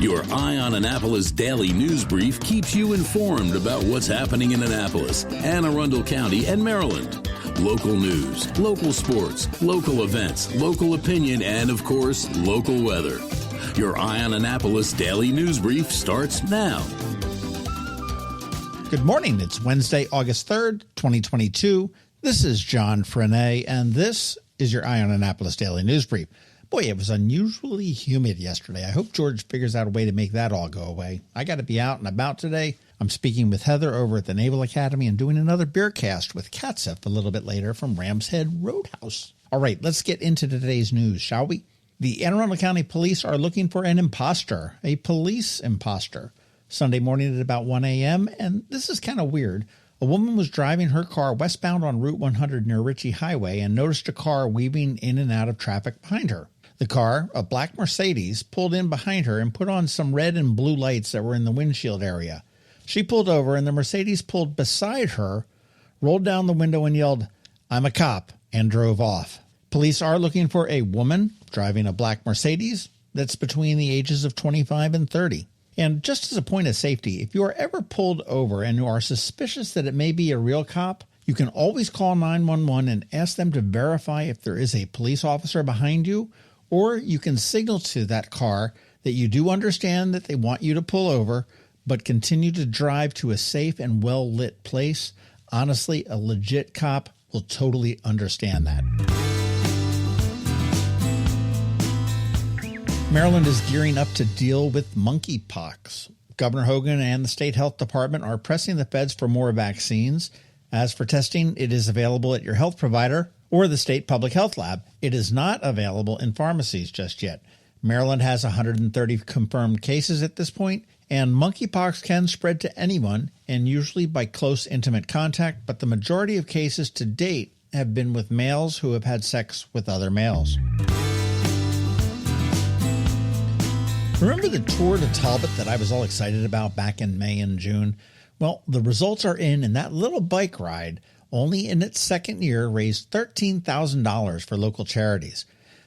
Your Eye on Annapolis daily news brief keeps you informed about what's happening in Annapolis, Anne Arundel County, and Maryland. Local news, local sports, local events, local opinion, and, of course, local weather. Your Eye on Annapolis daily news brief starts now. Good morning. It's Wednesday, August 3rd, 2022. This is John Frenaye, and this is your Eye on Annapolis daily news brief. Boy, it was unusually humid yesterday. I hope George figures out a way to make that all go away. I got to be out and about today. I'm speaking with Heather over at the Naval Academy and doing another beer cast with Katzef a little bit later from Rams Head Roadhouse. All right, let's get into today's news, shall we? The Anne Arundel County Police are looking for an imposter, a police imposter. Sunday morning at about 1 a.m., and this is kind of weird. A woman was driving her car westbound on Route 100 near Ritchie Highway and noticed a car weaving in and out of traffic behind her. The car, a black Mercedes, pulled in behind her and put on some red and blue lights that were in the windshield area. She pulled over, and the Mercedes pulled beside her, rolled down the window and yelled, "I'm a cop," and drove off. Police are looking for a woman driving a black Mercedes that's between the ages of 25 and 30. And just as a point of safety, if you are ever pulled over and you are suspicious that it may be a real cop, you can always call 911 and ask them to verify if there is a police officer behind you, or you can signal to that car that you do understand that they want you to pull over, but continue to drive to a safe and well-lit place. Honestly, a legit cop will totally understand that. Maryland is gearing up to deal with monkeypox. Governor Hogan and the state health department are pressing the feds for more vaccines. As for testing, it is available at your health provider or the state public health lab. It is not available in pharmacies just yet. Maryland has 130 confirmed cases at this point, and monkeypox can spread to anyone and usually by close intimate contact, but the majority of cases to date have been with males who have had sex with other males. Remember the tour to Talbot that I was all excited about back in May and June? Well, the results are in, and that little bike ride, only in its second year, raised $13,000 for local charities.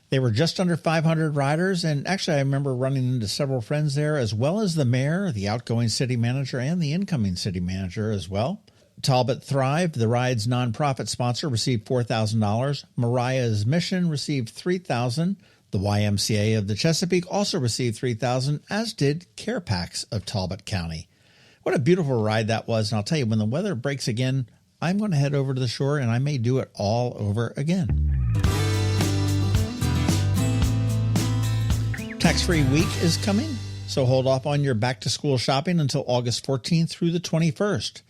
They were just under 500 riders, and actually I remember running into several friends there, as well as the mayor, the outgoing city manager, and the incoming city manager as well. Talbot Thrive, the ride's nonprofit sponsor, received $4,000. Mariah's Mission received $3,000. The YMCA of the Chesapeake also received $3,000, as did Care Packs of Talbot County. What a beautiful ride that was, and I'll tell you, when the weather breaks again, I'm going to head over to the shore, and I may do it all over again. Tax-free week is coming, so hold off on your back-to-school shopping until August 14th through the 21st.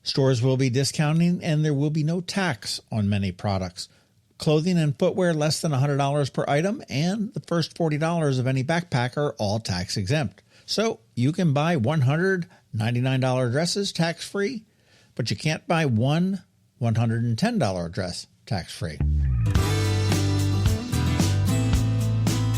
Stores will be discounting, and there will be no tax on many products. Clothing and footwear less than $100 per item, and the first $40 of any backpack are all tax exempt. So you can buy $199 dresses tax-free, but you can't buy one $110 dress tax-free.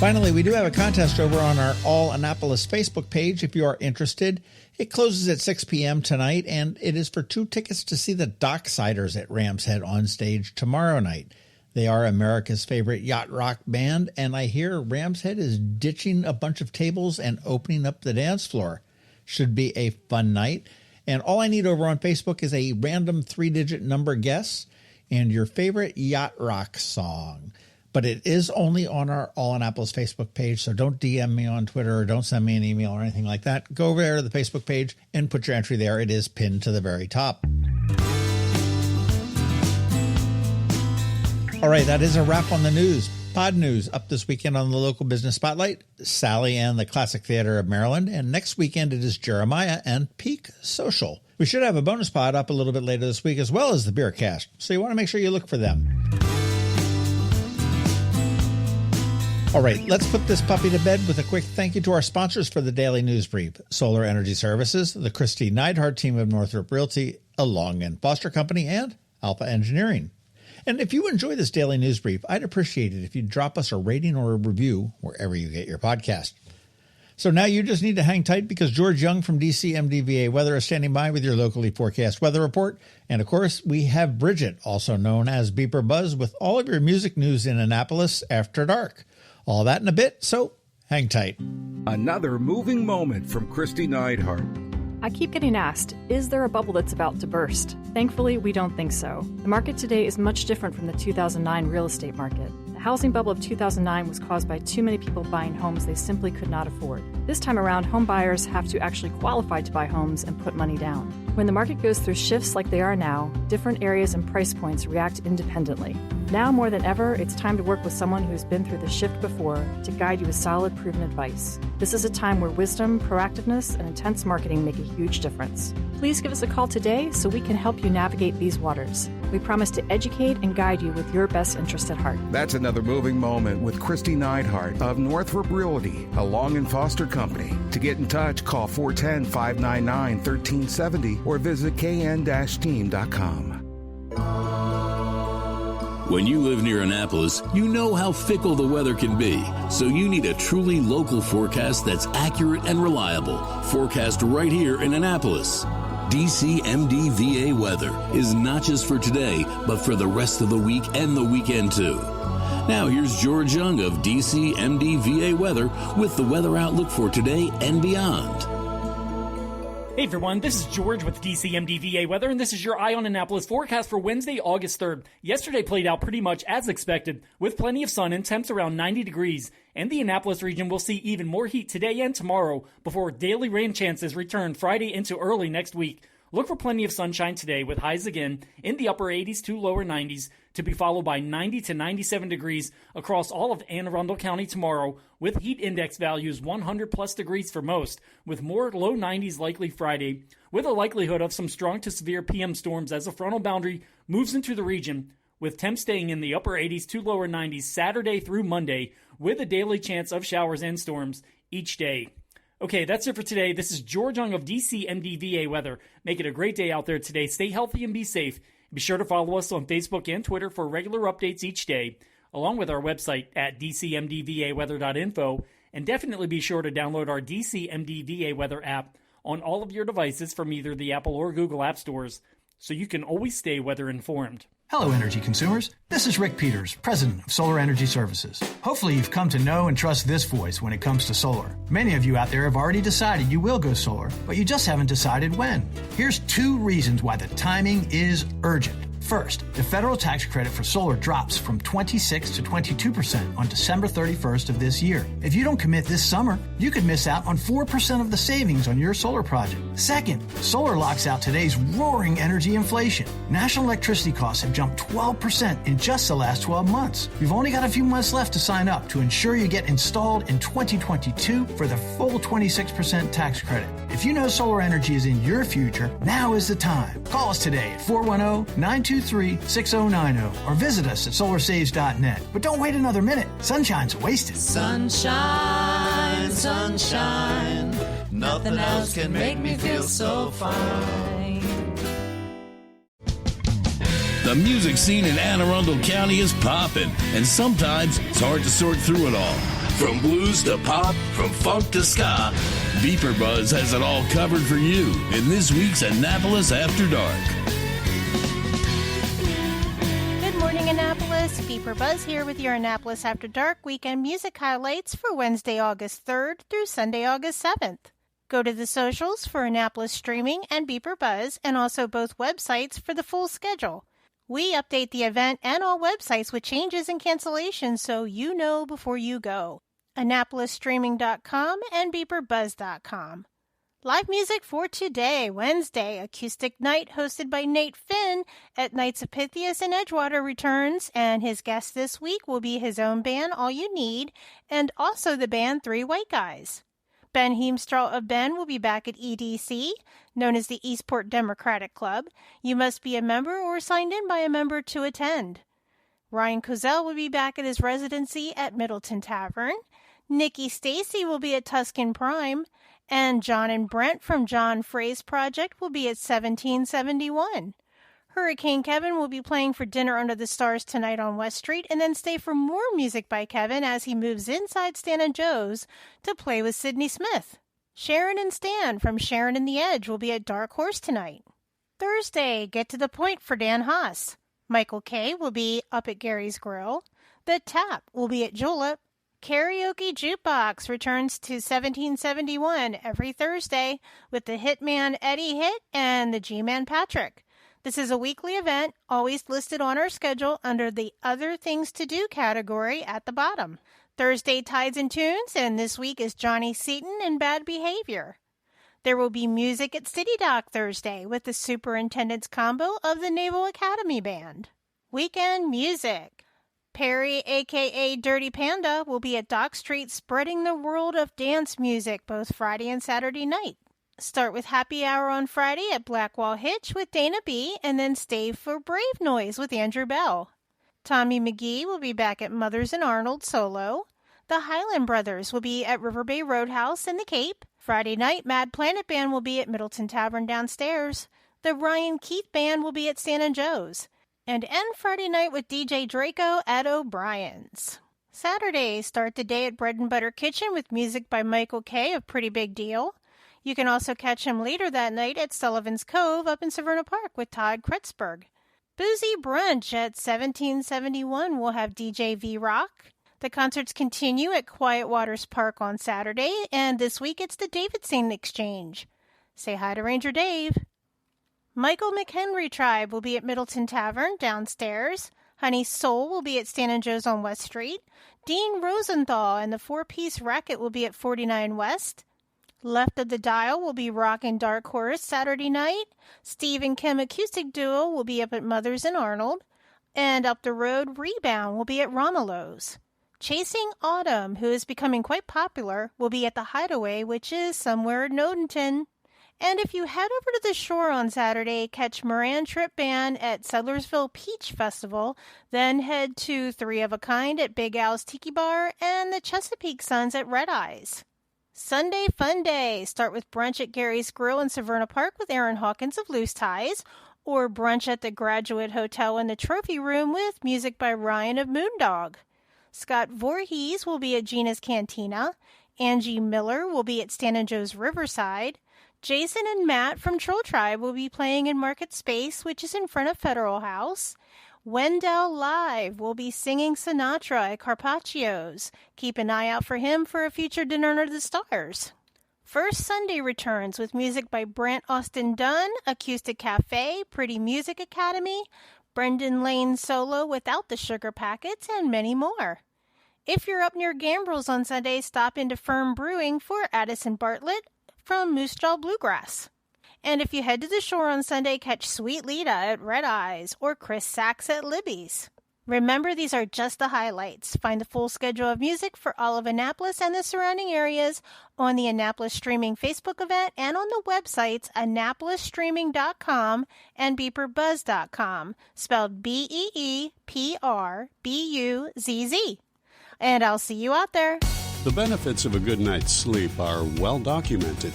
Finally, we do have a contest over on our All Annapolis Facebook page if you are interested. It closes at 6 p.m. tonight, and it is for 2 tickets to see the Docksiders at Rams Head on stage tomorrow night. They are America's favorite yacht rock band, and I hear Rams Head is ditching a bunch of tables and opening up the dance floor. Should be a fun night. And all I need over on Facebook is a random 3-digit number guess and your favorite yacht rock song. But it is only on our All Annapolis Facebook page, so don't DM me on Twitter or don't send me an email or anything like that. Go over there to the Facebook page and put your entry there. It is pinned to the very top. All right, that is a wrap on the news. Pod news up this weekend on the local business spotlight, Sally and the Classic Theater of Maryland, and next weekend it is Jeremiah and Peak Social. We should have a bonus pod up a little bit later this week, as well as the beer cast, so you want to make sure you look for them. All right, let's put this puppy to bed with a quick thank you to our sponsors for the Daily News Brief: Solar Energy Services, the Kristi Neidhardt Team of Northrop Realty, a Long and Foster Company, and Alpha Engineering. And if you enjoy this daily news brief, I'd appreciate it if you'd drop us a rating or a review wherever you get your podcast. So now you just need to hang tight because George Young from DC MDVA Weather is standing by with your locally forecast weather report. And of course, we have Bridget, also known as BeeprBuzz, with all of your music news in Annapolis After Dark. All that in a bit, so Hang tight. Another moving moment from Kristi Neidhardt. I keep getting asked, is there a bubble that's about to burst? Thankfully, we don't think so. The market today is much different from the 2009 real estate market. The housing bubble of 2009 was caused by too many people buying homes they simply could not afford. This time around, home buyers have to actually qualify to buy homes and put money down. When the market goes through shifts like they are now, different areas and price points react independently. Now more than ever, it's time to work with someone who's been through the shift before to guide you with solid, proven advice. This is a time where wisdom, proactiveness, and intense marketing make a huge difference. Please give us a call today so we can help you navigate these waters. We promise to educate and guide you with your best interest at heart. That's another moving moment with Kristi Neidhardt of Northrop Realty, a Long and Foster company. To get in touch, call 410-599-1370 or visit kn-team.com. When you live near Annapolis, you know how fickle the weather can be, so you need a truly local forecast that's accurate and reliable. Forecast right here in Annapolis. DCMDVA weather is not just for today, but for the rest of the week and the weekend too. Now here's George Young of DCMDVA weather with the weather outlook for today and beyond. Hey everyone, this is George with DCMDVA Weather, and this is your Eye on Annapolis forecast for Wednesday, August 3rd. Yesterday played out pretty much as expected, with plenty of sun and temps around 90 degrees, and the Annapolis region will see even more heat today and tomorrow before daily rain chances return Friday into early next week. Look for plenty of sunshine today with highs again in the upper 80s to lower 90s to be followed by 90 to 97 degrees across all of Anne Arundel County tomorrow with heat index values 100 plus degrees for most with more low 90s likely Friday with a likelihood of some strong to severe PM storms as a frontal boundary moves into the region with temps staying in the upper 80s to lower 90s Saturday through Monday with a daily chance of showers and storms each day. Okay, that's it for today. This is George Young of DCMDVA Weather. Make it a great day out there today. Stay healthy and be safe. Be sure to follow us on Facebook and Twitter for regular updates each day, along with our website at dcmdvaweather.info. And definitely be sure to download our DCMDVA Weather app on all of your devices from either the Apple or Google app stores, so you can always stay weather informed. Hello, energy consumers. This is Rick Peters, president of Solar Energy Services. Hopefully you've come to know and trust this voice when it comes to solar. Many of you out there have already decided you will go solar, but you just haven't decided when. Here's 2 reasons why the timing is urgent. First, the federal tax credit for solar drops from 26 to 22% on December 31st of this year. If you don't commit this summer, you could miss out on 4% of the savings on your solar project. Second, solar locks out today's roaring energy inflation. National electricity costs have jumped 12% in just the last 12 months. You've only got a few months left to sign up to ensure you get installed in 2022 for the full 26% tax credit. If you know solar energy is in your future, now is the time. Call us today at 410-923-6090 or visit us at solarsaves.net. But don't wait another minute. Sunshine's wasted. Sunshine, sunshine, nothing else can make me feel so fine. The music scene in Anne Arundel County is popping, and sometimes it's hard to sort through it all. From blues to pop, from funk to ska, BeeprBuzz has it all covered for you in this week's Annapolis After Dark. Good morning, Annapolis. BeeprBuzz here with your Annapolis After Dark weekend music highlights for Wednesday, August 3rd through Sunday, August 7th. Go to the socials for Annapolis Streaming and BeeprBuzz, and also both websites for the full schedule. We update the event and all websites with changes and cancellations so you know before you go. AnnapolisStreaming.com and BeeprBuzz.com. Live music for today, Wednesday, Acoustic Night hosted by Nate Finn at Knights of Pythias in Edgewater returns, and his guest this week will be his own band, All You Need, and also the band Three White Guys. Ben Heemstraw of Ben will be back at EDC, known as the Eastport Democratic Club. You must be a member or signed in by a member to attend. Ryan Cozell will be back at his residency at Middleton Tavern. Nikki Stacy will be at Tuscan Prime, and John and Brent from John Frey's Project will be at 1771. Hurricane Kevin will be playing for Dinner Under the Stars tonight on West Street, and then stay for more music by Kevin as he moves inside Stan and Joe's to play with Sidney Smith. Sharon and Stan from Sharon and the Edge will be at Dark Horse tonight. Thursday, Get to the Point for Dan Haas. Michael Kay will be up at Gary's Grill. The Tap will be at Julep. Karaoke Jukebox returns to 1771 every Thursday with the Hitman Eddie Hit and the G-Man Patrick. This is a weekly event, always listed on our schedule under the Other Things to Do category at the bottom. Thursday Tides and Tunes, and this week is Johnny Seaton and Bad Behavior. There will be music at City Dock Thursday with the Superintendent's Combo of the Naval Academy Band. Weekend music. Perry, a.k.a. Dirty Panda, will be at Dock Street spreading the world of dance music both Friday and Saturday night. Start with Happy Hour on Friday at Blackwall Hitch with Dana B, and then stay for Brave Noise with Andrew Bell. Tommy McGee will be back at Mothers and Arnold solo. The Highland Brothers will be at River Bay Roadhouse in the Cape. Friday night, Mad Planet Band will be at Middleton Tavern downstairs. The Ryan Keith Band will be at Stan and Joe's. And end Friday night with DJ Draco at O'Brien's. Saturday, start the day at Bread and Butter Kitchen with music by Michael Kay of Pretty Big Deal. You can also catch him later that night at Sullivan's Cove up in Severna Park with Todd Kretzberg. Boozy Brunch at 1771 will have DJ V-Rock. The concerts continue at Quiet Waters Park on Saturday, and this week it's the Davidson Exchange. Say hi to Ranger Dave. Michael McHenry Tribe will be at Middleton Tavern downstairs. Honey Soul will be at Stan and Joe's on West Street. Dean Rosenthal and the Four-Piece Racket will be at 49 West. Left of the Dial will be Rockin' Dark Horse Saturday night. Steve and Kim Acoustic Duo will be up at Mothers and Arnold. And up the road, Rebound will be at Romulo's. Chasing Autumn, who is becoming quite popular, will be at the Hideaway, which is somewhere in Odenton. And if you head over to the shore on Saturday, catch Moran Trip Band at Settlersville Peach Festival, then head to Three of a Kind at Big Al's Tiki Bar and the Chesapeake Suns at Red Eyes. Sunday Fun Day. Start with brunch at Gary's Grill in Severna Park with Aaron Hawkins of Loose Ties, or brunch at the Graduate Hotel in the Trophy Room with music by Ryan of Moondog. Scott Voorhees will be at Gina's Cantina. Angie Miller will be at Stan and Joe's Riverside. Jason and Matt from Troll Tribe will be playing in Market Space, which is in front of Federal House. Wendell Live will be singing Sinatra at Carpaccio's. Keep an eye out for him for a future Dinner Under the Stars. First Sunday returns with music by Brant Austin Dunn, Acoustic Cafe, Pretty Music Academy, Brendan Lane Solo Without the Sugar Packets, and many more. If you're up near Gambrels on Sunday, stop into Firm Brewing for Addison Bartlett from Moose Jaw Bluegrass. And if you head to the shore on Sunday, catch Sweet Lita at Red Eyes or Chris Sachs at Libby's. Remember, these are just the highlights. Find the full schedule of music for all of Annapolis and the surrounding areas on the Annapolis Streaming Facebook event and on the websites AnnapolisStreaming.com and BeeprBuzz.com, spelled BeeprBuzz. And I'll see you out there. The benefits of a good night's sleep are well documented.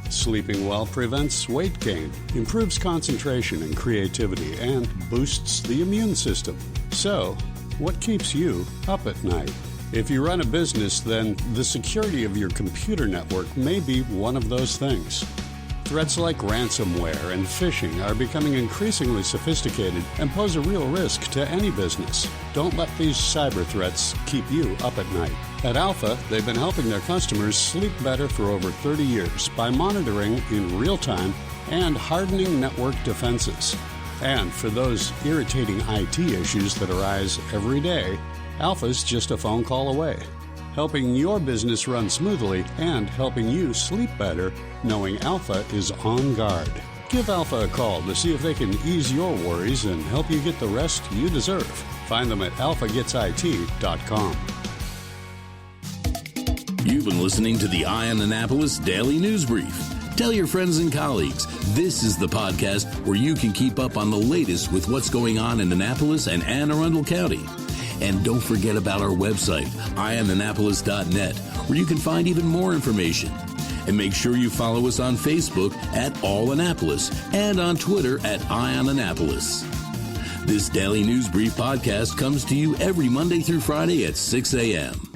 Sleeping well prevents weight gain, improves concentration and creativity, and boosts the immune system. So, what keeps you up at night? If you run a business, then the security of your computer network may be one of those things. Threats like ransomware and phishing are becoming increasingly sophisticated and pose a real risk to any business. Don't let these cyber threats keep you up at night. At Alpha, they've been helping their customers sleep better for over 30 years by monitoring in real time and hardening network defenses. And for those irritating IT issues that arise every day, Alpha's just a phone call away, helping your business run smoothly and helping you sleep better knowing Alpha is on guard. Give Alpha a call to see if they can ease your worries and help you get the rest you deserve. Find them at alphagetsit.com. You've been listening to the Eye on Annapolis Daily News Brief. Tell your friends and colleagues, this is the podcast where you can keep up on the latest with what's going on in Annapolis and Anne Arundel County. And don't forget about our website, eyeonannapolis.net, where you can find even more information. And make sure you follow us on Facebook at All Annapolis and on Twitter at Eye on Annapolis. This Daily News Brief podcast comes to you every Monday through Friday at 6 a.m.